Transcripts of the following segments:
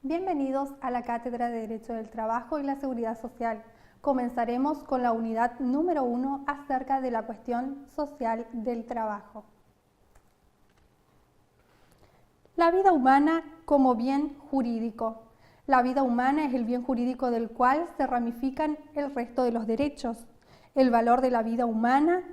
Bienvenidos a la Cátedra de Derecho del Trabajo y la Seguridad Social. Comenzaremos con la unidad número 1 acerca de la cuestión social del trabajo. La vida humana como bien jurídico. La vida humana es el bien jurídico del cual se ramifican el resto de los derechos. El valor de la vida humana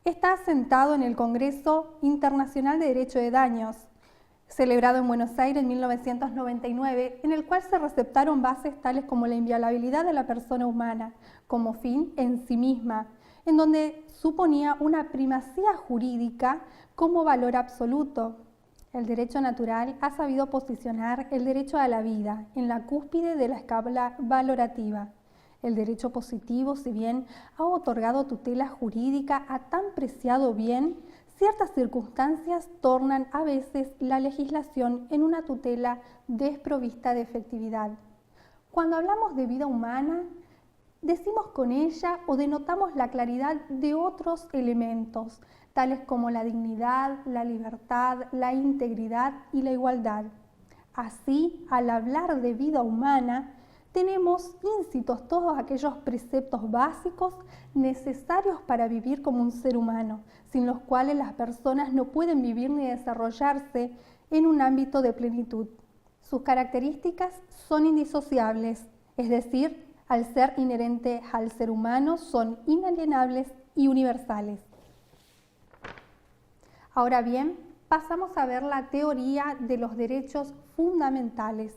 está asentado en el Congreso Internacional de Derecho de Daños, celebrado en Buenos Aires en 1999, en el cual se receptaron bases tales como la inviolabilidad de la persona humana como fin en sí misma, en donde suponía una primacía jurídica como valor absoluto. El derecho natural ha sabido posicionar el derecho a la vida en la cúspide de la escala valorativa. El derecho positivo, si bien ha otorgado tutela jurídica a tan preciado bien, ciertas circunstancias tornan a veces la legislación en una tutela desprovista de efectividad. Cuando hablamos de vida humana, decimos con ella o denotamos la claridad de otros elementos, tales como la dignidad, la libertad, la integridad y la igualdad. Así, al hablar de vida humana, tenemos íncitos todos aquellos preceptos básicos necesarios para vivir como un ser humano, sin los cuales las personas no pueden vivir ni desarrollarse en un ámbito de plenitud. Sus características son indisociables, es decir, al ser inherentes al ser humano, son inalienables y universales. Ahora bien, pasamos a ver la teoría de los derechos fundamentales.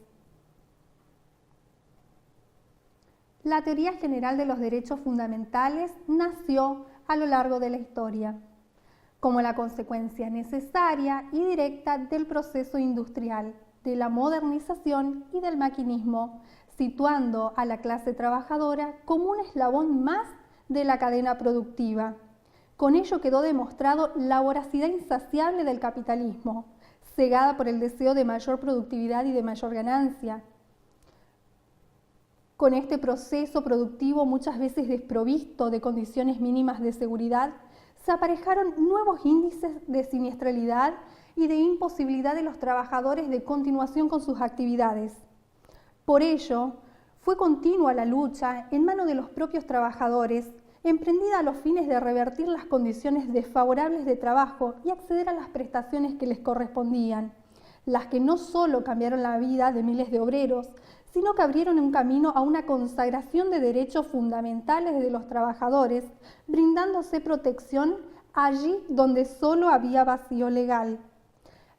La teoría general de los derechos fundamentales nació a lo largo de la historia, como la consecuencia necesaria y directa del proceso industrial, de la modernización y del maquinismo, situando a la clase trabajadora como un eslabón más de la cadena productiva. Con ello quedó demostrado la voracidad insaciable del capitalismo, cegada por el deseo de mayor productividad y de mayor ganancia. Con este proceso productivo, muchas veces desprovisto de condiciones mínimas de seguridad, se aparejaron nuevos índices de siniestralidad y de imposibilidad de los trabajadores de continuación con sus actividades. Por ello, fue continua la lucha en manos de los propios trabajadores, emprendida a los fines de revertir las condiciones desfavorables de trabajo y acceder a las prestaciones que les correspondían, las que no solo cambiaron la vida de miles de obreros, sino que abrieron un camino a una consagración de derechos fundamentales de los trabajadores, brindándose protección allí donde solo había vacío legal.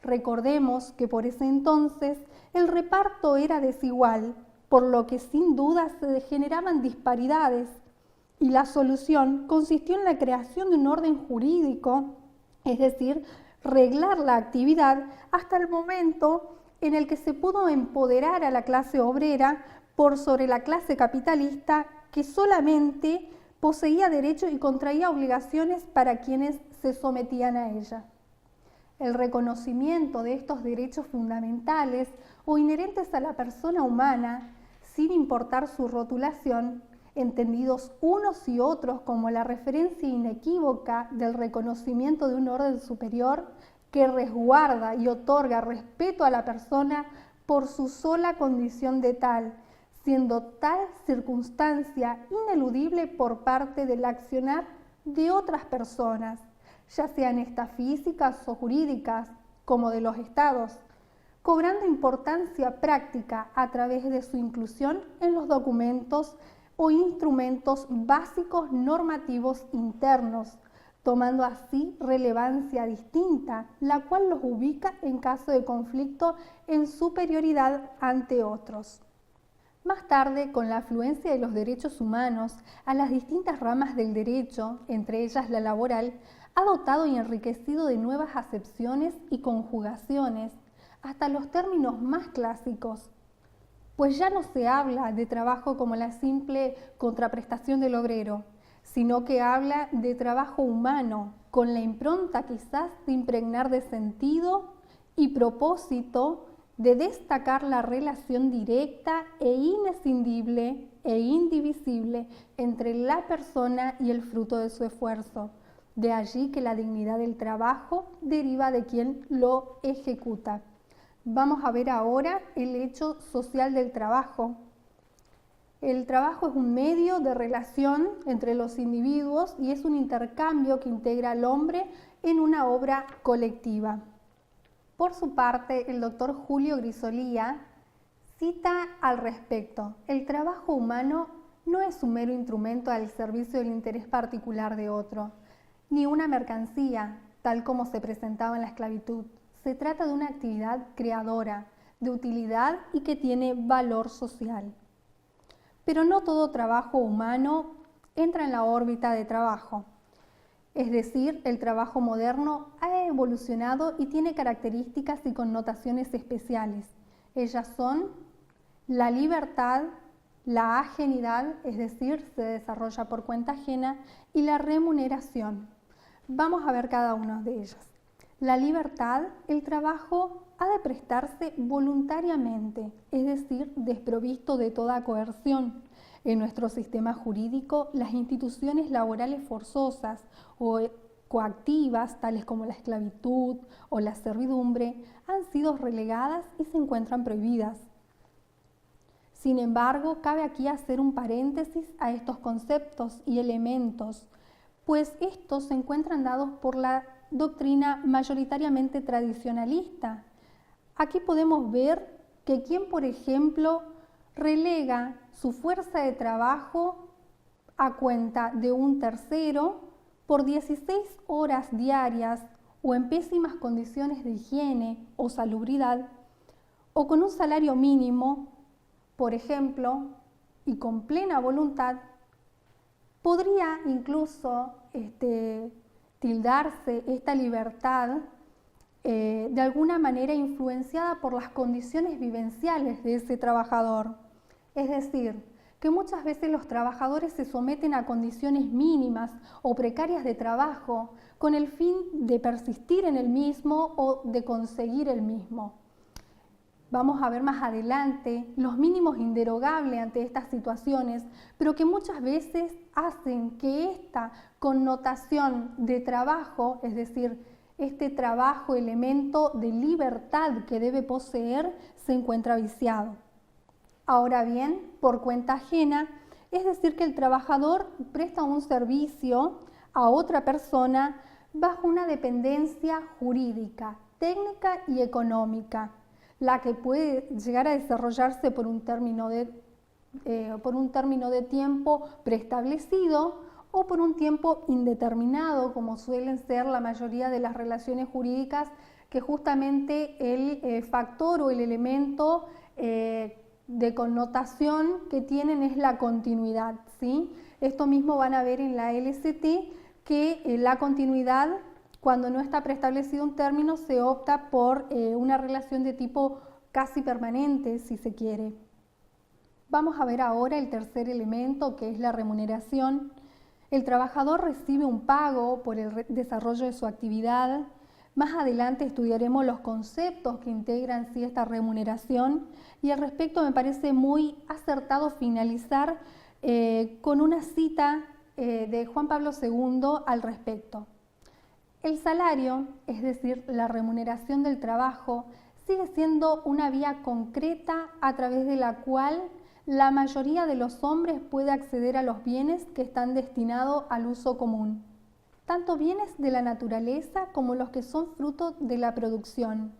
Recordemos que por ese entonces el reparto era desigual, por lo que sin duda se generaban disparidades, y la solución consistió en la creación de un orden jurídico, es decir, reglar la actividad hasta el momento en el que se pudo empoderar a la clase obrera por sobre la clase capitalista que solamente poseía derechos y contraía obligaciones para quienes se sometían a ella. El reconocimiento de estos derechos fundamentales o inherentes a la persona humana, sin importar su rotulación, entendidos unos y otros como la referencia inequívoca del reconocimiento de un orden superior, que resguarda y otorga respeto a la persona por su sola condición de tal, siendo tal circunstancia ineludible por parte del accionar de otras personas, ya sean estas físicas o jurídicas, como de los estados, cobrando importancia práctica a través de su inclusión en los documentos o instrumentos básicos normativos internos, tomando así relevancia distinta, la cual los ubica en caso de conflicto en superioridad ante otros. Más tarde, con la afluencia de los derechos humanos a las distintas ramas del derecho, entre ellas la laboral, ha dotado y enriquecido de nuevas acepciones y conjugaciones, hasta los términos más clásicos, pues ya no se habla de trabajo como la simple contraprestación del obrero, sino que habla de trabajo humano, con la impronta quizás de impregnar de sentido y propósito, de destacar la relación directa e inescindible e indivisible entre la persona y el fruto de su esfuerzo. De allí que la dignidad del trabajo deriva de quien lo ejecuta. Vamos a ver ahora el hecho social del trabajo. El trabajo es un medio de relación entre los individuos y es un intercambio que integra al hombre en una obra colectiva. Por su parte, el doctor Julio Grisolía cita al respecto: el trabajo humano no es un mero instrumento al servicio del interés particular de otro, ni una mercancía, tal como se presentaba en la esclavitud. Se trata de una actividad creadora, de utilidad y que tiene valor social. Pero no todo trabajo humano entra en la órbita de trabajo. Es decir, el trabajo moderno ha evolucionado y tiene características y connotaciones especiales. Ellas son la libertad, la ajenidad, es decir, se desarrolla por cuenta ajena, y la remuneración. Vamos a ver cada una de ellas. La libertad: el trabajo ha de prestarse voluntariamente, es decir, desprovisto de toda coerción. En nuestro sistema jurídico, las instituciones laborales forzosas o coactivas, tales como la esclavitud o la servidumbre, han sido relegadas y se encuentran prohibidas. Sin embargo, cabe aquí hacer un paréntesis a estos conceptos y elementos, pues estos se encuentran dados por la doctrina mayoritariamente tradicionalista. Aquí podemos ver que quien, por ejemplo, relega su fuerza de trabajo a cuenta de un tercero por 16 horas diarias o en pésimas condiciones de higiene o salubridad, o con un salario mínimo, por ejemplo, y con plena voluntad, podría incluso tildarse esta libertad de alguna manera influenciada por las condiciones vivenciales de ese trabajador. Es decir, que muchas veces los trabajadores se someten a condiciones mínimas o precarias de trabajo con el fin de persistir en el mismo o de conseguir el mismo. Vamos a ver más adelante los mínimos inderogables ante estas situaciones, pero que muchas veces hacen que esta connotación de trabajo, es decir, este trabajo, elemento de libertad que debe poseer, se encuentra viciado. Ahora bien, por cuenta ajena, es decir, que el trabajador presta un servicio a otra persona bajo una dependencia jurídica, técnica y económica, la que puede llegar a desarrollarse por un término de tiempo preestablecido o por un tiempo indeterminado, como suelen ser la mayoría de las relaciones jurídicas, que justamente el factor o el elemento de connotación que tienen es la continuidad, ¿sí? Esto mismo van a ver en la LST, que la continuidad, cuando no está preestablecido un término, se opta por una relación de tipo casi permanente, si se quiere. Vamos a ver ahora el tercer elemento, que es la remuneración. El trabajador recibe un pago por el desarrollo de su actividad. Más adelante estudiaremos los conceptos que integran esta remuneración, y al respecto me parece muy acertado finalizar con una cita de Juan Pablo II al respecto. El salario, es decir, la remuneración del trabajo, sigue siendo una vía concreta a través de la cual la mayoría de los hombres puede acceder a los bienes que están destinados al uso común, tanto bienes de la naturaleza como los que son fruto de la producción.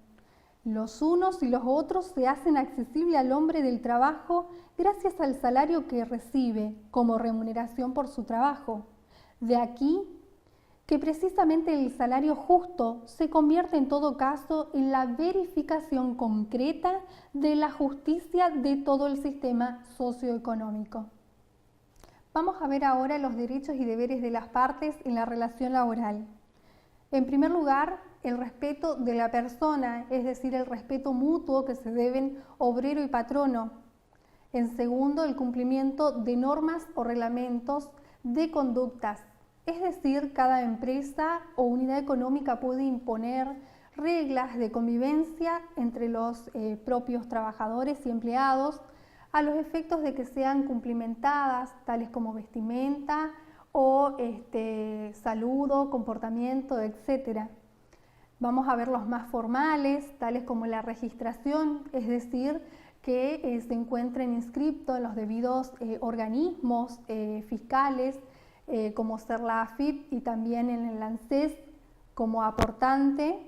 Los unos y los otros se hacen accesibles al hombre del trabajo gracias al salario que recibe como remuneración por su trabajo. De aquí que precisamente el salario justo se convierte en todo caso en la verificación concreta de la justicia de todo el sistema socioeconómico. Vamos a ver ahora los derechos y deberes de las partes en la relación laboral. En primer lugar, el respeto de la persona, es decir, el respeto mutuo que se deben obrero y patrono. En segundo, el cumplimiento de normas o reglamentos de conductas. Es decir, cada empresa o unidad económica puede imponer reglas de convivencia entre los propios trabajadores y empleados a los efectos de que sean cumplimentadas, tales como vestimenta o saludo, comportamiento, etc. Vamos a ver los más formales, tales como la registración, es decir, que se encuentren inscritos en los debidos organismos fiscales, como ser la AFIP y también en el ANSES como aportante.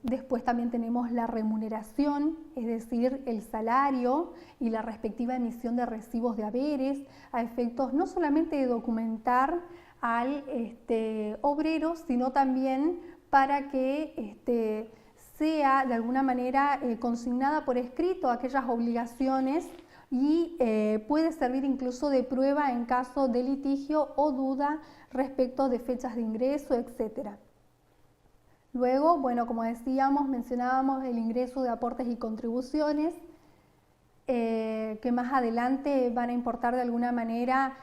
Después también tenemos la remuneración, es decir, el salario y la respectiva emisión de recibos de haberes, a efectos no solamente de documentar al obrero, sino también para que sea de alguna manera consignada por escrito aquellas obligaciones y puede servir incluso de prueba en caso de litigio o duda respecto de fechas de ingreso, etc. Luego, bueno, como decíamos, mencionábamos el ingreso de aportes y contribuciones, que más adelante van a importar de alguna manera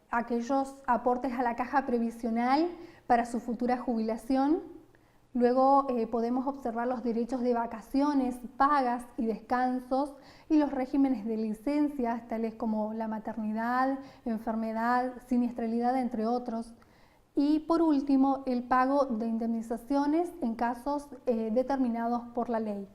aquellos aportes a la caja previsional para su futura jubilación. Luego podemos observar los derechos de vacaciones, pagas y descansos y los regímenes de licencias, tales como la maternidad, enfermedad, siniestralidad, entre otros. Y por último, el pago de indemnizaciones en casos determinados por la ley.